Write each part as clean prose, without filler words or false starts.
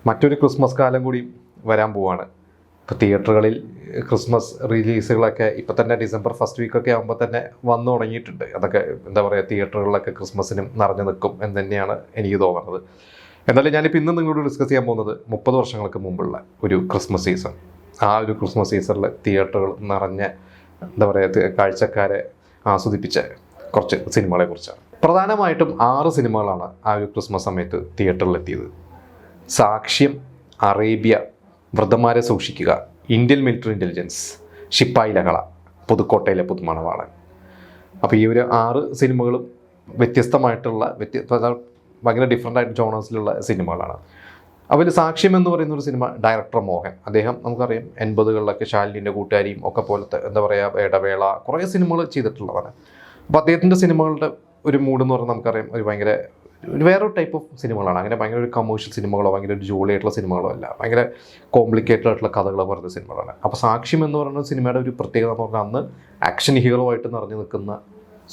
മറ്റൊരു ക്രിസ്മസ് കാലം കൂടി വരാൻ പോവാണ്. ഇപ്പോൾ തിയേറ്ററുകളിൽ ക്രിസ്മസ് റിലീസുകളൊക്കെ ഇപ്പം തന്നെ ഡിസംബർ ഫസ്റ്റ് വീക്കൊക്കെ ആകുമ്പോൾ തന്നെ വന്നു തുടങ്ങിയിട്ടുണ്ട്. അതൊക്കെ എന്താ പറയുക, തിയേറ്ററുകളിലൊക്കെ ക്രിസ്മസിനും നിറഞ്ഞു നിൽക്കും എന്ന് തന്നെയാണ് എനിക്ക് തോന്നുന്നത്. എന്നാലും ഞാനിപ്പോൾ ഇന്ന് നിങ്ങളോട് ഡിസ്കസ് ചെയ്യാൻ പോകുന്നത് 30 വർഷങ്ങൾക്ക് മുമ്പുള്ള ഒരു ക്രിസ്മസ് സീസൺ. ആ ഒരു ക്രിസ്മസ് സീസണിൽ തിയേറ്ററുകൾ നിറഞ്ഞ എന്താ പറയുക, കാഴ്ചക്കാരെ ആസ്വദിപ്പിച്ച കുറച്ച് സിനിമകളെ കുറിച്ചാണ്. പ്രധാനമായിട്ടും 6 സിനിമകളാണ് ആ ഒരു ക്രിസ്മസ് സമയത്ത് തിയേറ്ററിലെത്തിയത്. സാക്ഷ്യം, അറേബ്യ, വൃദ്ധന്മാരെ സൂക്ഷിക്കുക, ഇന്ത്യൻ മിലിറ്ററി ഇൻ്റലിജൻസ്, ശിപ്പായി ലഹള, പുതുക്കോട്ടയിലെ പുതുമണവാളൻ. അപ്പോൾ ഈ ഒരു 6 സിനിമകളും വ്യത്യസ്തമായിട്ടുള്ള ഭയങ്കര ഡിഫറെൻ്റ് ആയിട്ട് ജോണേഴ്സിലുള്ള സിനിമകളാണ്. അതിൽ സാക്ഷ്യം എന്ന് പറയുന്ന ഒരു സിനിമ ഡയറക്ടർ മോഹൻ, അദ്ദേഹം നമുക്കറിയാം 80കളിലൊക്കെ ശാലിനിൻ്റെ കൂട്ടുകാരിയും ഒക്കെ പോലത്തെ എന്താ പറയുക ഇടവേള കുറേ സിനിമകൾ ചെയ്തിട്ടുള്ളതാണ്. അപ്പോൾ അദ്ദേഹത്തിൻ്റെ സിനിമകളുടെ ഒരു മൂഡ് എന്ന് പറഞ്ഞാൽ നമുക്കറിയാം ഒരു ഭയങ്കര വേറൊരു ടൈപ്പ് ഓഫ് സിനിമകളാണ്. അങ്ങനെ ഭയങ്കര ഒരു കമേഴ്ഷ്യൽ സിനിമകളോ ഭയങ്കര ഒരു ജോളി ആയിട്ടുള്ള സിനിമകളോ അല്ല, ഭയങ്കര കോംപ്ലിക്കേറ്റഡ് ആയിട്ടുള്ള കഥകളോ പറയുന്ന സിനിമകളാണ്. അപ്പോൾ സാക്ഷ്യം എന്ന് പറയുന്ന സിനിമയുടെ ഒരു പ്രത്യേകത എന്ന് പറഞ്ഞാൽ അന്ന് ആക്ഷൻ ഹീറോ ആയിട്ട് നിറഞ്ഞു നിൽക്കുന്ന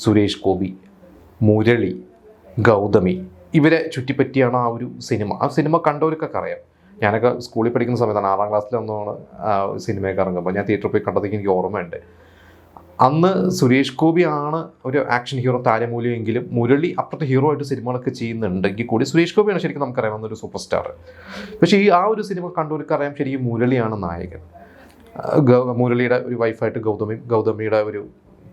സുരേഷ് ഗോപി, മുരളി, ഗൗതമി, ഇവരെ ചുറ്റിപ്പറ്റിയാണ് ആ ഒരു സിനിമ. ആ സിനിമ കണ്ടവർക്കൊക്കെ അറിയാം. ഞാനൊക്കെ സ്കൂളിൽ പഠിക്കുന്ന സമയത്താണ്, 6ാം ക്ലാസ്സിലൊന്നാണ് ആ സിനിമയൊക്കെ ഇറങ്ങുമ്പോൾ ഞാൻ തിയേറ്ററിൽ പോയി കണ്ടതൊക്കെ എനിക്ക് ഓർമ്മയുണ്ട്. അന്ന് സുരേഷ് ഗോപിയാണ് ഒരു ആക്ഷൻ ഹീറോ താരമൂല്യമെങ്കിലും മുരളി അപ്പുറത്തെ ഹീറോ ആയിട്ട് സിനിമകളൊക്കെ ചെയ്യുന്നുണ്ടെങ്കിൽ കൂടി സുരേഷ് ഗോപിയാണ് ശരിക്കും നമുക്കറിയാവുന്ന ഒരു സൂപ്പർ സ്റ്റാർ. പക്ഷേ ആ ഒരു സിനിമ കണ്ടവർക്ക് അറിയാം ശരിക്കും മുരളിയാണ് നായകൻ. മുരളിയുടെ ഒരു വൈഫായിട്ട് ഗൗതമിയുടെ ഒരു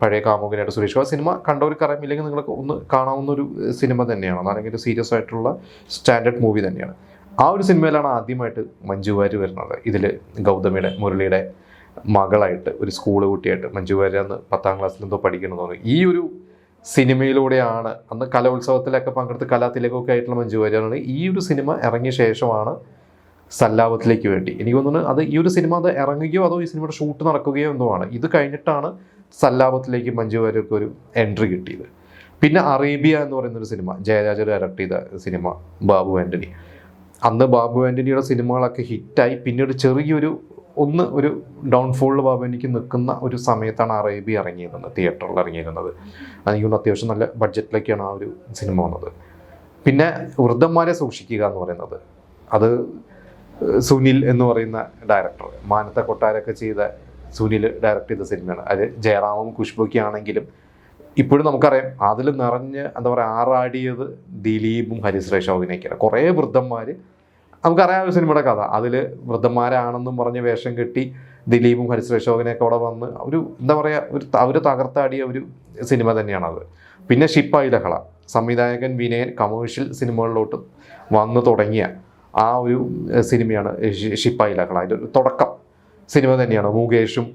പഴയ കാമുകനായിട്ട് സുരേഷ് ഗോപി. സിനിമ കണ്ടവർക്ക് അറിയാം, ഇല്ലെങ്കിൽ നിങ്ങൾക്ക് ഒന്ന് കാണാവുന്ന ഒരു സിനിമ തന്നെയാണ്. അതാണെങ്കിൽ ഒരു സീരിയസ് ആയിട്ടുള്ള സ്റ്റാൻഡേർഡ് മൂവി തന്നെയാണ്. ആ ഒരു സിനിമയിലാണ് ആദ്യമായിട്ട് മഞ്ജു വാര്യർ വരുന്നത്. ഇതിൽ ഗൗതമിയുടെ മുരളിയുടെ മകളായിട്ട് ഒരു സ്കൂൾ കുട്ടിയായിട്ട് മഞ്ജു വാര്യർ അന്ന് 10ാം ക്ലാസ്സിൽ എന്തോ പഠിക്കണമെന്ന് പറഞ്ഞു. ഈ ഒരു സിനിമയിലൂടെയാണ് അന്ന് കലോത്സവത്തിലൊക്കെ പങ്കെടുത്ത് കലാതിലകമൊക്കെ ആയിട്ടുള്ള മഞ്ജു വാര്യറാണ്. ഈ ഒരു സിനിമ ഇറങ്ങിയ ശേഷമാണ് സല്ലാപത്തിലേക്ക് വേണ്ടി എനിക്ക് തോന്നുന്നു അത് ഈ ഒരു സിനിമ അത് ഇറങ്ങുകയോ അതോ ഈ സിനിമയുടെ ഷൂട്ട് നടക്കുകയോ എന്തോ ആണ്. ഇത് കഴിഞ്ഞിട്ടാണ് സല്ലാപത്തിലേക്ക് മഞ്ജു വാര്യർക്ക് ഒരു എൻട്രി കിട്ടിയത്. പിന്നെ അറേബ്യ എന്ന് പറയുന്നൊരു സിനിമ ജയരാജ ഡയറക്ട് ചെയ്ത സിനിമ, ബാബു ആൻ്റണി. അന്ന് ബാബു ആൻ്റണിയുടെ സിനിമകളൊക്കെ ഹിറ്റായി. പിന്നീട് ചെറിയൊരു ഒരു ഡൗൺഫോളിൽ ബാബു എനിക്ക് നിൽക്കുന്ന ഒരു സമയത്താണ് അറേബ്യ ഇറങ്ങിയിരുന്നത്, തിയേറ്ററിൽ ഇറങ്ങിയിരുന്നത്. എനിക്കൊന്ന് അത്യാവശ്യം നല്ല ബഡ്ജറ്റിലേക്കാണ് ആ ഒരു സിനിമ വന്നത്. പിന്നെ വൃദ്ധന്മാരെ സൂക്ഷിക്കുക എന്ന് പറയുന്നത്, അത് സുനിൽ എന്ന് പറയുന്ന ഡയറക്ടർ, മാനത്തെ കൊട്ടാരമൊക്കെ ചെയ്ത സുനിൽ ഡയറക്ട് ചെയ്ത സിനിമയാണ്. അത് ജയറാമും ഖുഷ്ബുക്കി ആണെങ്കിലും ഇപ്പോഴും നമുക്കറിയാം അതിൽ നിറഞ്ഞ് എന്താ പറയുക ആറാടിയത് ദിലീപും ഹരിശ്രേഷ് അഭിനയിക്കുകയാണ്. കുറേ വൃദ്ധന്മാർ നമുക്കറിയാം ഒരു സിനിമയുടെ കഥ. അതിൽ വൃദ്ധന്മാരാണെന്നും പറഞ്ഞ് വേഷം കെട്ടി ദിലീപും ഹരിശ്രേഷ് അഭിനയൊക്കെ അവിടെ വന്ന് ഒരു എന്താ പറയുക അവർ തകർത്താടിയ ഒരു സിനിമ തന്നെയാണത്. പിന്നെ ശിപ്പായി ലഹള, സംവിധായകൻ വിനയൻ കമേഴ്ഷ്യൽ സിനിമകളിലോട്ട് വന്നു തുടങ്ങിയ ആ ഒരു സിനിമയാണ് ശിപ്പായി ലഹള. അതിൻ്റെ ഒരു തുടക്കം സിനിമ തന്നെയാണ്. മുകേഷും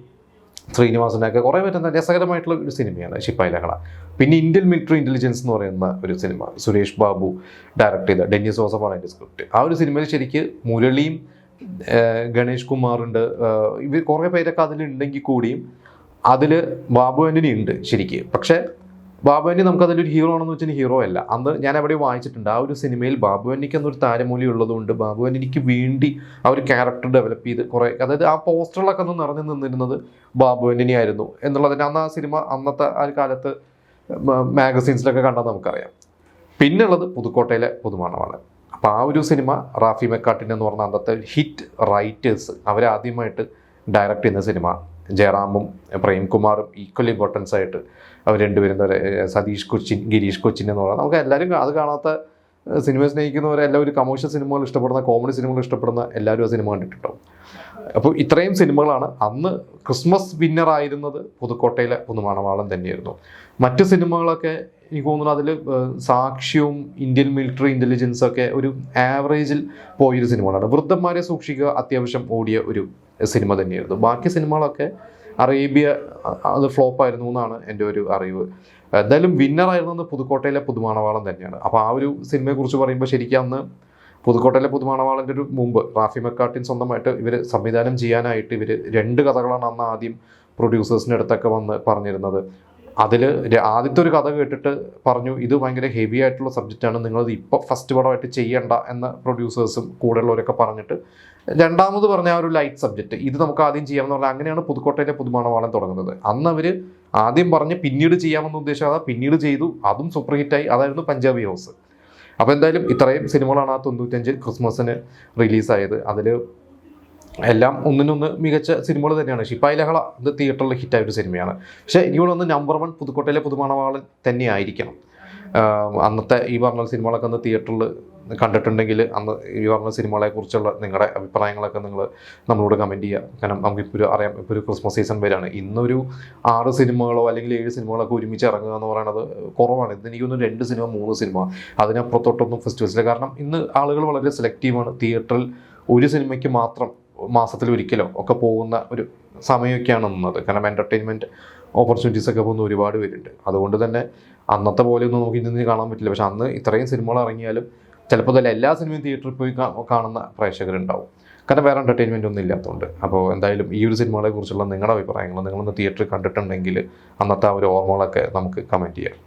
ശ്രീനിവാസനൊക്കെ കുറേ പറ്റുന്ന രസകരമായിട്ടുള്ള ഒരു സിനിമയാണ് ശിപ്പായി ലഹള. പിന്നെ ഇന്ത്യൻ മിലിറ്ററി ഇൻ്റലിജൻസ് എന്ന് പറയുന്ന ഒരു സിനിമ സുരേഷ് ബാബു ഡയറക്ട് ചെയ്ത, ഡെന്നിസ് ജോസഫാണ് അതിൻ്റെ സ്ക്രിപ്റ്റ്. ആ ഒരു സിനിമയിൽ ശരിക്ക് മുരളിയും ഗണേഷ് കുമാറുണ്ട്, ഇവർ കുറേ പേരൊക്കെ അതിലുണ്ടെങ്കിൽ കൂടിയും അതിൽ ബാബു ആൻ്റണി ഉണ്ട് ശരിക്ക്. പക്ഷേ ബാബു ആൻ്റണി നമുക്കതിലൊരു ഹീറോ ആണെന്ന് വെച്ചാൽ ഹീറോ അല്ല. അന്ന് ഞാൻ എവിടെ വായിച്ചിട്ടുണ്ട് ആ ഒരു സിനിമയിൽ ബാബു ആൻ്റണിക്ക് എന്നൊരു താരമൂല്യം ഉള്ളതുകൊണ്ട് ബാബു ആൻ്റണിക്ക് വേണ്ടി ആ ഒരു ക്യാരക്ടർ ഡെവലപ്പ് ചെയ്ത് കുറേ, അതായത് ആ പോസ്റ്ററിലൊക്കെ ഒന്ന് നിറഞ്ഞു നിന്നിരുന്നത് ബാബു ആൻ്റണി ആയിരുന്നു എന്നുള്ളതിന് അന്ന് ആ സിനിമ അന്നത്തെ ആ കാലത്ത് മാഗസീൻസിലൊക്കെ കണ്ടാൽ നമുക്കറിയാം. പിന്നെ ഉള്ളത് പുതുക്കോട്ടയിലെ പുതുമണവാളൻ. അപ്പോൾ ആ ഒരു സിനിമ റാഫി മെക്കാട്ടിൻ എന്ന് പറഞ്ഞ അന്നത്തെ ഹിറ്റ് റൈറ്റേഴ്സ് അവരാദ്യമായിട്ട് ഡയറക്റ്റ് ചെയ്യുന്ന സിനിമ. ജയറാമും പ്രേംകുമാറും ഈക്വൽ ഇമ്പോർട്ടൻസ് ആയിട്ട് അവർ രണ്ടുപേരും എന്താ പറയുക, സതീഷ് കൊച്ചിൻ, ഗിരീഷ് കൊച്ചിൻ എന്ന് പറയുന്നത് നമുക്ക് എല്ലാവരും അത് കാണാത്ത സിനിമ സ്നേഹിക്കുന്നവരെല്ലാവരും കമേഴ്ഷ്യൽ സിനിമകൾ ഇഷ്ടപ്പെടുന്ന, കോമഡി സിനിമകൾ ഇഷ്ടപ്പെടുന്ന എല്ലാവരും ആ സിനിമ കണ്ടിട്ടുണ്ടാവും. അപ്പോൾ ഇത്രയും സിനിമകളാണ്. അന്ന് ക്രിസ്മസ് വിന്നറായിരുന്നത് പുതുക്കോട്ടയിലെ പുതുമണവാളൻ തന്നെയായിരുന്നു. മറ്റ് സിനിമകളൊക്കെ എനിക്ക് തോന്നുന്നു അതിൽ സാക്ഷ്യവും ഇന്ത്യൻ മിലിറ്ററി ഇൻ്റലിജൻസൊക്കെ ഒരു ആവറേജിൽ പോയൊരു സിനിമകളാണ്. വൃദ്ധന്മാരെ സൂക്ഷിക്കുക അത്യാവശ്യം ഓടിയ ഒരു സിനിമ തന്നെയായിരുന്നു. ബാക്കി സിനിമകളൊക്കെ അറേബ്യ അത് ഫ്ലോപ്പായിരുന്നു എന്നാണ് എൻ്റെ ഒരു അറിവ്. എന്തായാലും വിന്നറായിരുന്നത് പുതുക്കോട്ടയിലെ പുതുമണവാളൻ തന്നെയാണ്. അപ്പോൾ ആ ഒരു സിനിമയെക്കുറിച്ച് പറയുമ്പോൾ ശരിക്കും അന്ന് പുതുക്കോട്ടയിലെ പുതുമണവാളൻ്റെ ഒരു മുമ്പ് റാഫി മെക്കാട്ടിൻ സ്വന്തമായിട്ട് ഇവർ സംവിധാനം ചെയ്യാനായിട്ട് ഇവർ 2 കഥകളാണ് അന്ന് ആദ്യം പ്രൊഡ്യൂസേഴ്സിൻ്റെ അടുത്തൊക്കെ വന്ന് പറഞ്ഞിരുന്നത്. അതിൽ ആദ്യത്തെ ഒരു കഥ കേട്ടിട്ട് പറഞ്ഞു ഇത് ഭയങ്കര ഹെവി ആയിട്ടുള്ള സബ്ജക്റ്റാണ്, നിങ്ങളത് ഇപ്പോൾ ഫസ്റ്റ് പടമായിട്ട് ചെയ്യണ്ട എന്ന പ്രൊഡ്യൂസേഴ്സും കൂടെയുള്ളവരൊക്കെ പറഞ്ഞിട്ട് രണ്ടാമത് പറഞ്ഞ ആ ഒരു ലൈറ്റ് സബ്ജക്റ്റ് ഇത് നമുക്ക് ആദ്യം ചെയ്യാമെന്ന് പറഞ്ഞാൽ അങ്ങനെയാണ് പുതുക്കോട്ടയിലെ പുതുമണവാളൻ തുടങ്ങുന്നത്. അന്ന് അവർ ആദ്യം പറഞ്ഞ് പിന്നീട് ചെയ്യാമെന്ന് ഉദ്ദേശിച്ചാൽ പിന്നീട് ചെയ്തു, അതും സൂപ്പർ ഹിറ്റായി. അതായിരുന്നു പഞ്ചാബി ഹൗസ്. അപ്പോൾ എന്തായാലും ഇത്രയും സിനിമകളാണ് ആ 95 ക്രിസ്മസിന് റിലീസായത്. അതിൽ എല്ലാം ഒന്നിനൊന്ന് മികച്ച സിനിമകൾ തന്നെയാണ്. ശിപ്പായി ലഹള ഇത് തിയേറ്ററിൽ ഹിറ്റായ ഒരു സിനിമയാണ്. പക്ഷേ എനിക്ക് ഒന്ന് നമ്പർ 1 പുതുക്കോട്ടയിലെ പുതുമണവാളൻ തന്നെയായിരിക്കണം. അന്നത്തെ ഈ പറഞ്ഞ സിനിമകളൊക്കെ ഒന്ന് തിയേറ്ററിൽ കണ്ടിട്ടുണ്ടെങ്കിൽ അന്ന് ഈ പറഞ്ഞ സിനിമകളെക്കുറിച്ചുള്ള നിങ്ങളുടെ അഭിപ്രായങ്ങളൊക്കെ നിങ്ങൾ നമ്മളോട് കമൻറ്റ് ചെയ്യുക. കാരണം നമുക്കിപ്പോൾ അറിയാം, ഇപ്പോൾ ഒരു ക്രിസ്മസ് സീസൺ വരെയാണ്. ഇന്നൊരു 6 സിനിമകളോ അല്ലെങ്കിൽ 7 സിനിമകളൊക്കെ ഒരുമിച്ച് ഇറങ്ങുക എന്ന് പറയുന്നത് കുറവാണ്. ഇന്ന് എനിക്കൊന്ന് 2 സിനിമ 3 സിനിമ അതിനപ്പുറത്തോട്ടൊന്നും ഫെസ്റ്റിവൽസിൽ. കാരണം ഇന്ന് ആളുകൾ വളരെ സെലക്റ്റീവാണ്. തിയേറ്ററിൽ ഒരു സിനിമയ്ക്ക് മാത്രം മാസത്തിൽ ഒരിക്കലോ ഒക്കെ പോകുന്ന ഒരു സമയമൊക്കെയാണ് നിന്നത്. കാരണം എൻ്റർടൈൻമെൻറ്റ് ഓപ്പർച്യൂണിറ്റീസ് ഒക്കെ പോകുന്ന ഒരുപാട് പേരുണ്ട്. അതുകൊണ്ട് തന്നെ അന്നത്തെ പോലെയൊന്നും നമുക്ക് ഇന്ന് കാണാൻ പറ്റില്ല. പക്ഷെ അന്ന് ഇത്രയും സിനിമകൾ ഇറങ്ങിയാലും ചിലപ്പോൾ തന്നെ എല്ലാ സിനിമയും തിയേറ്ററിൽ പോയി കാണുന്ന പ്രേക്ഷകരുണ്ടാവും. കാരണം വേറെ എൻ്റർടൈൻമെൻ്റ് ഒന്നും ഇല്ലാത്തതുകൊണ്ട്. അപ്പോൾ എന്തായാലും ഈ ഒരു സിനിമകളെ കുറിച്ചുള്ള നിങ്ങളുടെ അഭിപ്രായങ്ങൾ നിങ്ങളൊന്ന് തിയേറ്ററിൽ കണ്ടിട്ടുണ്ടെങ്കിൽ അന്നത്തെ ആ ഒരു ഓർമ്മകളൊക്കെ നമുക്ക് കമൻറ്റ് ചെയ്യാം.